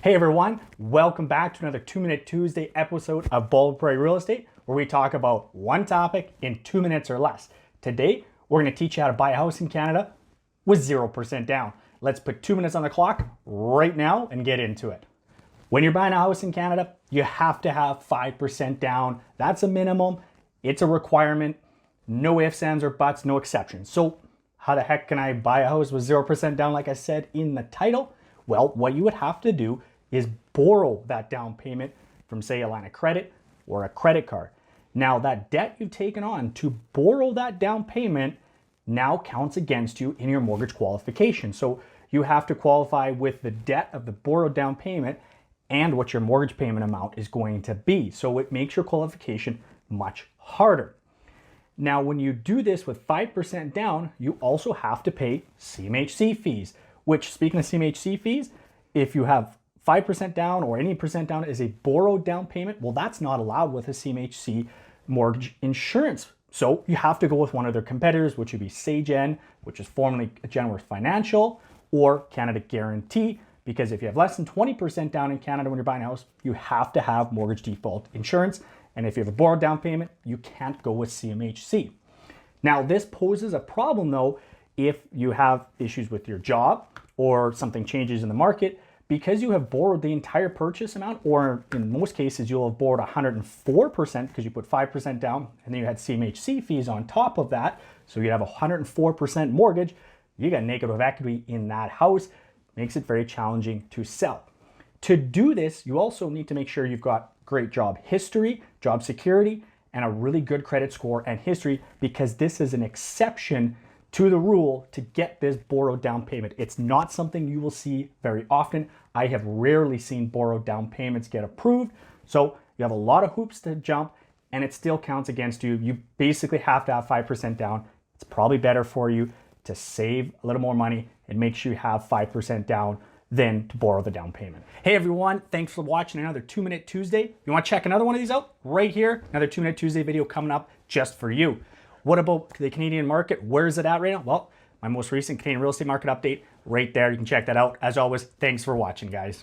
Hey everyone, welcome back to another 2-Minute Tuesday episode of Prairie Real Estate, where we talk about one topic in 2 minutes or less. Today, we're going to teach you how to buy a house in Canada with 0% down. Let's put 2 minutes on the clock right now and get into it. When you're buying a house in Canada, you have to have 5% down. That's a minimum. It's a requirement. No ifs, ands, or buts, no exceptions. So how the heck can I buy a house with 0% down like I said in the title? Well, what you would have to do is borrow that down payment from, say, a line of credit or a credit card. Now, that debt you've taken on to borrow that down payment now counts against you in your mortgage qualification. So you have to qualify with the debt of the borrowed down payment and what your mortgage payment amount is going to be. So it makes your qualification much harder. Now, when you do this with 5% down, you also have to pay CMHC fees, which, speaking of CMHC fees, if you have 5% down or any percent down is a borrowed down payment, well, that's not allowed with a CMHC mortgage insurance. So you have to go with one of their competitors, which would be SageN, which is formerly Genworth Financial, or Canada Guarantee, because if you have less than 20% down in Canada when you're buying a house, you have to have mortgage default insurance. And if you have a borrowed down payment, you can't go with CMHC. Now, this poses a problem though, if you have issues with your job or something changes in the market, because you have borrowed the entire purchase amount, or in most cases, you'll have borrowed 104% because you put 5% down and then you had CMHC fees on top of that. So you have a 104% mortgage, you got negative equity in that house, makes it very challenging to sell. To do this, you also need to make sure you've got great job history, job security, and a really good credit score and history, because this is an exception to the rule to get this borrowed down payment. It's not something you will see very often. I have rarely seen borrowed down payments get approved. So you have a lot of hoops to jump and it still counts against you. You basically have to have 5% down. It's probably better for you to save a little more money and make sure you have 5% down than to borrow the down payment. Hey everyone, thanks for watching another 2-Minute Tuesday. You want to check another one of these out? Right here, another 2-Minute Tuesday video coming up just for you. What about the Canadian market? Where is it at right now? Well, my most recent Canadian real estate market update right there. You can check that out. As always, thanks for watching, guys.